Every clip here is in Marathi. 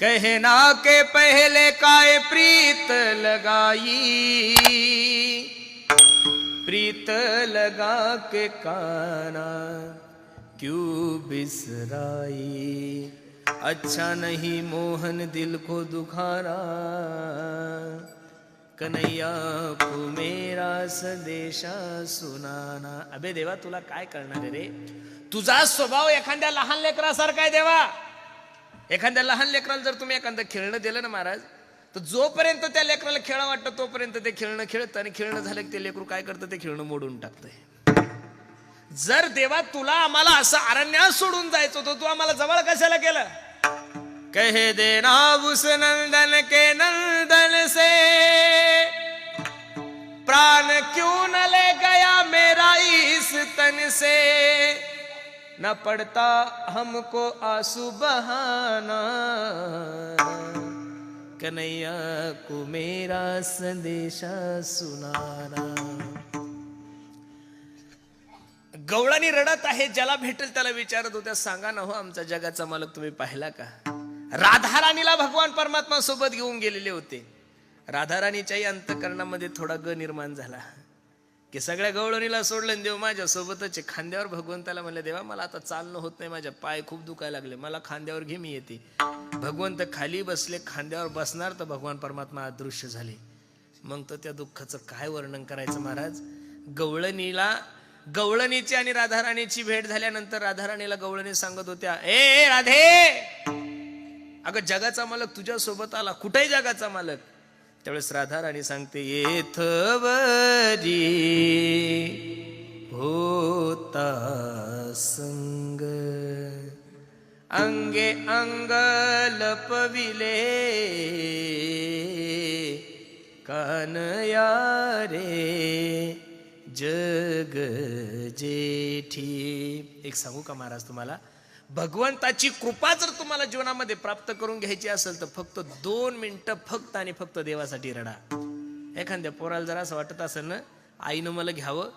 कहना के पहले काय प्रीत लगाई, प्रीत लगा के काना क्यों बिसराई। अच्छा नहीं मोहन दिल को दुखाना, कन्हैया को मेरा संदेशा सुनाना। अबे देवा तुला काय करणार रे, तुझा स्वभाव एखाद्या लहान लेकरासारखा आहे देवा। एखाद्या लहान लेकराला जर तुम्ही एखादं खेळणं दिलं ना महाराज, तर जोपर्यंत त्या लेकराला खेळ वाटतं तोपर्यंत ते खेळणं खेळत, आणि खेळणं झालं की ते लेकरू काय करतं, ते खेळणं मोडून टाकतंय। जर देवा तुला आम्हाला असं अरण्यात सोडून जायचं होतं, तू आम्हाला जवळ कशाला केलं। कहे देना उस नंदन के नंदन से, प्राण क्यों न ले गया मेरा इस तन से। न पड़ता हमको आंसू बहाना, कन्हैया को मेरा संदेशा सुनाना। गवळणी रडत आहे, ज्याला भेटेल त्याला विचारत होत्या, सांगा ना हो आमचा जगाचा मालक तुम्ही पाहिला का। राधाराणीला भगवान परमात्मा सोबत घेऊन गेलेले होते। राधाराणीच्याही अंतःकरणामध्ये थोडा ग निर्माण झाला की सगळ्या गवळणीला सोडलं, देव माझ्या सोबतच। खांद्यावर भगवंताला म्हणले, देवा मला आता चालणं होत नाही, माझ्या पाय खूप दुखायला लागले, मला खांद्यावर घे मी येते। भगवंत खाली बसले, खांद्यावर बसणार तर भगवान परमात्मा अदृश्य झाले। मग तर त्या दुःखाचं काय वर्णन करायचं महाराज। गवळणीची आणि राधाराणीची भेट झाल्यानंतर राधाराणीला गवळणी सांगत होत्या, ए राधे, अगं जगाचा मालक तुझ्या सोबत आला, कुठेही जगाचा मालक। त्यावेळेस राधाराणी सांगते, येथवरी होता संग, अंगे अंग लपविले, कानया रे जग जेठी। एक सांगू का महाराज तुम्हाला, भगवंताची कृपा जर तुम्हाला जीवनामध्ये प्राप्त करून घ्यायची असेल तर फक्त 2 मिनिटं फक्त आणि फक्त देवासाठी रडा। एखाद्या पोराला जर असं वाटत असेल ना, आईनं मला घ्यावं,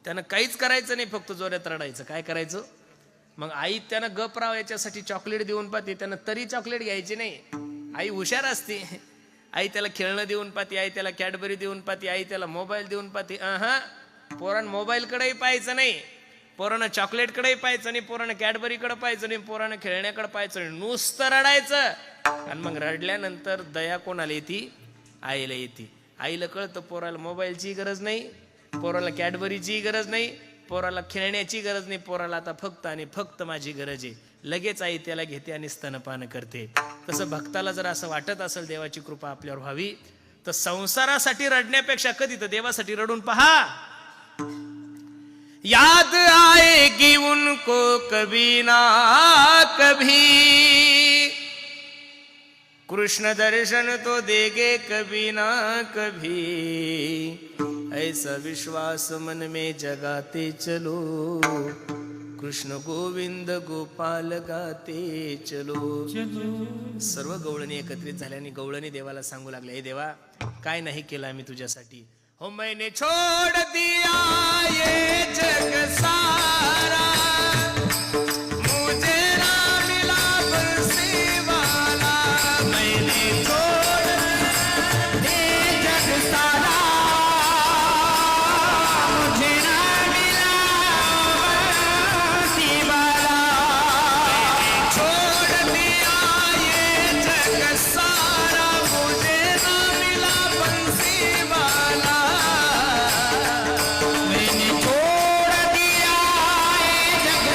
त्यानं काहीच करायचं नाही, फक्त जोरात रडायचं। काय करायचं मग, आई त्यानं गप राव याच्यासाठी चॉकलेट देऊन पाहते, त्यानं तरी चॉकलेट घ्यायची नाही। आई हुशार असते, आई त्याला खेळणं देऊन पाहते, आई त्याला कॅडबरी देऊन पाहते, आई त्याला मोबाईल देऊन पाहते। पोरानं मोबाईलकडेही पाहायचं नाही, पोरानं चॉकलेटकडेही पाहायचं नाही, पोरानं कॅडबरीकडे पाहायचं नाही, पोरानं खेळण्याकडे पाहायचं नाही, नुसतं रडायचं। आणि मग रडल्यानंतर दया कोणाला येते, आईला येते। आईला कळतं पोराला मोबाईलची गरज नाही, पोराला कॅडबरीची गरज नाही, पोराला खेळण्याची गरज नाही, पोराला आता फक्त आणि फक्त माझी गरज आहे। लगेच आई त्याला घेते आणि स्तनपान करते। तसं भक्ताला जर असं वाटत असेल देवाची कृपा आपल्यावर व्हावी, तर संसारासाठी रडण्यापेक्षा कधी तर देवासाठी रडून पहा। याद आएगी उनको कभी ना कभी, कृष्ण दर्शन तो देंगे कभी ना कभी। ऐसा विश्वास मन में जगाते चलो, कृष्ण गोविंद गोपाल गाते चलो। सर्व गवळणी एकत्रित झाल्याने गवळणी देवाला सांगू लागले, हे देवा काय नाही केलं आम्ही तुझ्यासाठी। हो मैंने छोड़ दिया ये जग सारा, मुझे ना मिला बंसी वाला। मैंने छोड़ ये जग सारा, मुझे ना मिला बंसी वाला। मैंने छोड़ दिया ये जग सारा, मुझे ना मिला बंसी वाला। मैंने छोड़ दिया ये जग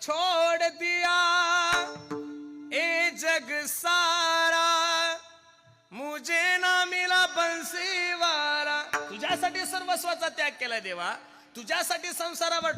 छोड़ दिया ए जग सारा, मुझे ना मिला बंसीवाला. तुझ्यासाठी सर्वस्वाचा त्याग केला देवा, तुझ्यासाठी संसारावर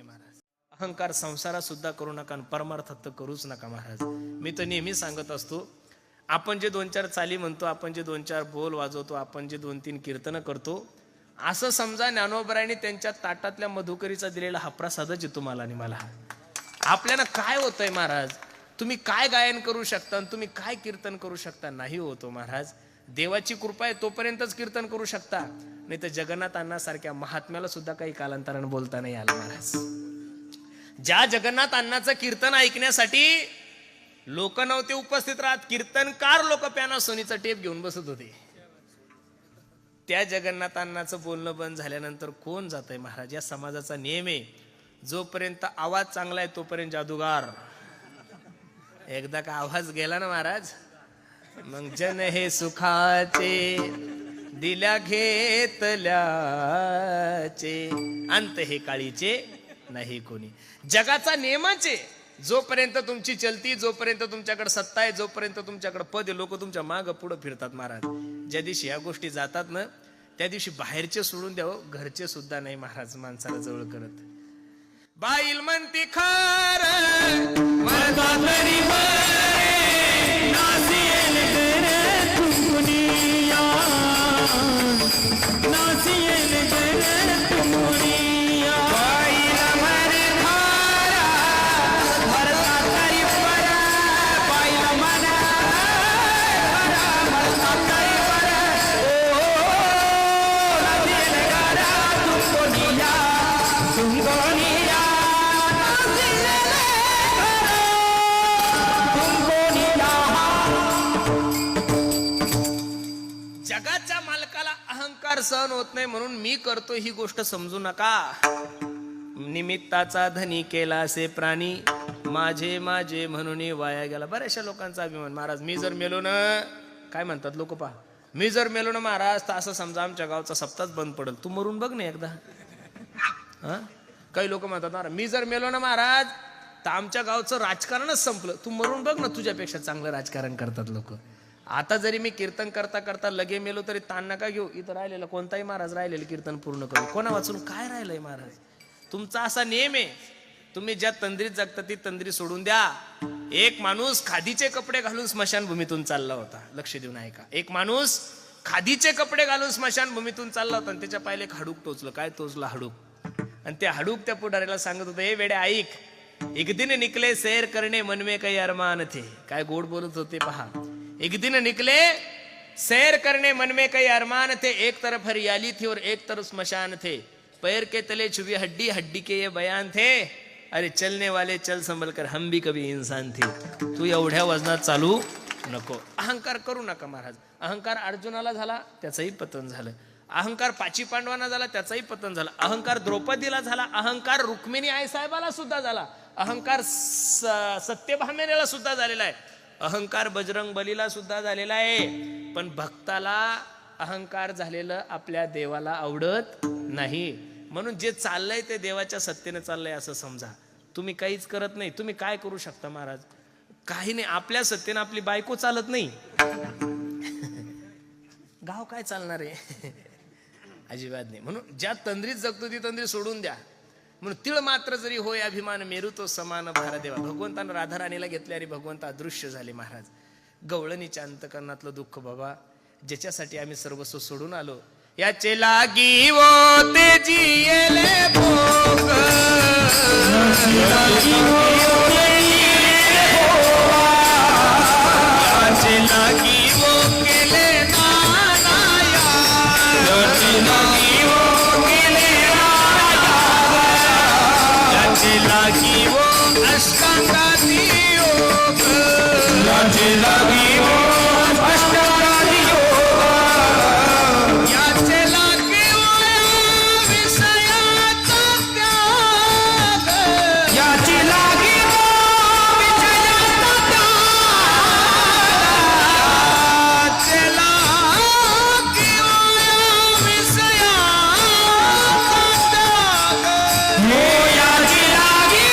महाराज. अहंकार संसारात सुद्धा करू नका, परमार्थात तर करूच नका महाराज. मी तर नेहमी सांगत असतो, आपण जे 2-4 चाली म्हणतो, आपण जे 2-4 बोल वाजवतो, आपण जे 2-3 कीर्तन करतो, असं समजा ज्ञानोबरायांनी त्यांच्या ताटातल्या मधुकरीचा दिलेला हा प्रसादच आहे तुम्हाला आणि मला. आपल्याला काय होतंय महाराज, तुम्ही काय गायन करू शकता, तुम्ही काय कीर्तन करू शकता, नाही होतो महाराज. देवाची कृपा आहे तोपर्यंतच कीर्तन करू शकता, नाही तर जगन्नाथ अण्णासारख्या महात्म्याला सुद्धा काही कालांतराने बोलता नाही आलं महाराज. ज्या जगन्नाथ अण्णाचं कीर्तन ऐकण्यासाठी लोक नव्हते उपस्थित राहत, कीर्तनकार लोक पॅनासोनीचा टेप घेऊन बसत होते. त्या जगन्नाथ अण्णाचं बोलणं बंद झाल्यानंतर कोण जातंय महाराज. या समाजाचा नियम आहे, जोपर्यंत आवाज चांगला आहे तोपर्यंत जादूगार. एकदा का आवाज गेला ना महाराज, मग जन हे सुखाचे दिल्या घेतल्याचे, अंत हे काळीचे नाही कोणी. जगाचा नियमच आहे, जोपर्यंत तुमची चलती, जोपर्यंत तुमच्याकडे सत्ता आहे, जोपर्यंत तुमच्याकडे पद आहे, लोक तुमच्या माग पुढे फिरतात महाराज. ज्या दिवशी या गोष्टी जातात ना, त्या दिवशी बाहेरचे सोडून द्यावं, घरचे सुद्धा नाही महाराज माणसाला जवळ करत. बाईल म्हणती खार जगाच्या मालकाला अहंकार सहन होत नाही, म्हणून मी करतो ही गोष्ट समजू नका. निमित्ताचा धनी केला असे प्राणी, माझे माझे म्हणून वाया गेला. बऱ्याचशा लोकांचा अभिमान महाराज. मी जर मेलो ना, काय म्हणतात लोक पहा, मी जर मेलो ना महाराज तर असं समजा आमच्या गावचा सप्ताच बंद पडेल. तू मरून बघ ना एकदा. हा, काही लोक म्हणतात महाराज मी जर मेलो ना महाराज तर आमच्या गावचं राजकारणच संपलं. तू मरून बघ ना, तुझ्यापेक्षा चांगलं राजकारण करतात लोक. आता जरी मी कीर्तन करता करता लगे मेलो तरी ताण नका घेऊ. इथं राहिलेलं कोणताही महाराज राहिलेलं कीर्तन पूर्ण करू. कोणा वाचून काय राहिलंय महाराज. तुमचा असा नियम आहे, तुम्ही ज्या तंद्रीत जगता ती तंद्री सोडून द्या. एक माणूस खादीचे कपडे घालून स्मशानभूमीतून चालला होता. लक्ष देऊन ऐका. एक माणूस खादीचे कपडे घालून स्मशानभूमीतून चालला होता आणि त्याच्या पायले एक हाडूक टोचलं. काय टोचलं? हाडूक. आणि त्या हाडूक त्या पुढाऱ्याला सांगत होतं, हे वेड्या ऐक, एक दिन निकले सैर करणे मन में काही अरमान थे. काय गोड बोलत होते पहा. एक दिन निकले सैर करने मन में कई अरमान थे, एक तरफ हरियाली थी और एक तरफ स्मशान थे, पैर के तले छुपी हड्डी, हड्डी के ये बयान थे, अरे चलने वाले चल संभल कर, हम भी कभी इंसान थे. तू एवढ्या वजनात चालू नको. अहंकार करू नका महाराज. अहंकार अर्जुनाला झाला, त्याचंही पतन झालं. अहंकार पाची पांडवांना झाला, त्याचाही पतन झाला. अहंकार द्रौपदीला झाला, अहंकार रुक्मिणी आई साहेबाला सुद्धा झाला, अहंकार सत्यभामेला सुद्धा झालेला आहे, अहंकार बजरंग बलीला सुद्धा झालेला आहे. पण भक्ताला अहंकार झालेलं आपल्या देवाला आवडत नाही. म्हणून जे चाललंय ते देवाच्या सत्तेने चाललंय असं समजा. तुम्ही काहीच करत नाही. तुम्ही काय करू शकता महाराज? काही नाही. आपल्या सत्तेने आपली बायको चालत नाही, गाव काय चालणार आहे? अजिबात नाही. म्हणून ज्या तंद्रीत जगतो ती तंद्री सोडून द्या. म्हणून तिळ मात्र जरी होय अभिमान, मेरू तो समान भारदेवा. भगवंतानं राधाराणीला घेतले आणि भगवंत अदृश्य झाले. महाराज गवळणीच्या अंतकरणातलं दुःख बाबा, ज्याच्यासाठी आम्ही सर्वस्व सोडून आलो, याचे लागी वो ते जियेले भोग, याचे लागी वो केले नानाया, याचे लागी वो केले नानाया, याचे लागी वो अष्टांगाती योग, याचे लागी वो अष्टांगाती योग, याचे लागी वो विषयाचा त्याग, याची लागी वो विषयाचा त्याग, याचे लागी वो विषयाचा त्याग, हो याची लागी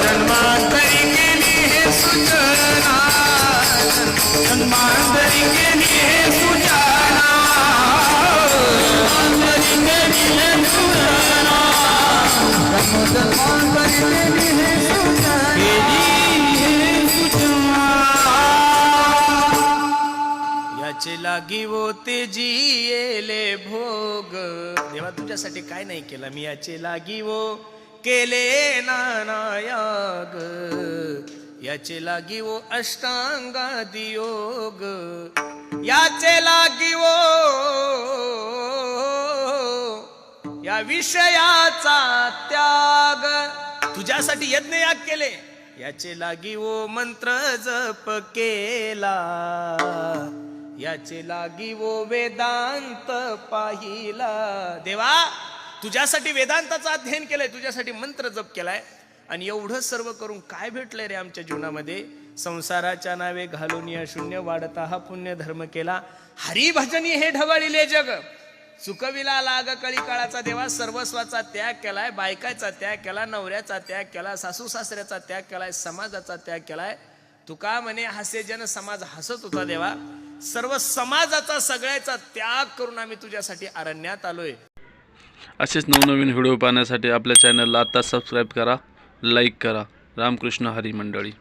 जन्मांतरी केली हे सुचना, जन्मांतरी केली हे सुचना, जन्मांतरी केली हे सुचना, जन्मांतरी केली हे सुचना, याचे लागी वो ते जियेले भोग. देवा तुझ्यासाठी काय नाही केलं मी, याचे लागी वो केले नानायाग, याचे लागी वो अष्टांगादी योग, याचे लागी वो या विषयाचा त्याग. तुझ्यासाठी यज्ञ याग केले, याचे लागी वो मंत्र जप केला, याचे लागी वो वेदांत पाहिला. देवा तुझ्यासाठी वेदांताचं अध्ययन केलंय, तुझ्यासाठी मंत्र जप केलाय, आणि एवढं सर्व करून काय भेटलंय रे आमच्या जीवनामध्ये? संसाराच्या नावे घालून या शून्य वाढता हा पुण्य धर्म केला. हरिभजनी हे ढवळिले जग, चुकविला लाग कळी काळाचा. देवा सर्वस्वाचा त्याग केलाय, बायकाचा त्याग केला, नवऱ्याचा त्याग केला, सासू सासऱ्याचा त्याग केलाय, समाजाचा त्याग केलाय. तुका म्हणे हसे जन समाज हसत होता. देवा सर्व समाजाचा सगळ्याचा त्याग करून आम्ही तुझ्यासाठी अरण्यात आलोय. असेच नवनवीन व्हिडिओ पाहण्यासाठी आपल्या चॅनलला आता सबस्क्राईब करा, लाईक करा. रामकृष्ण हरी मंडळी.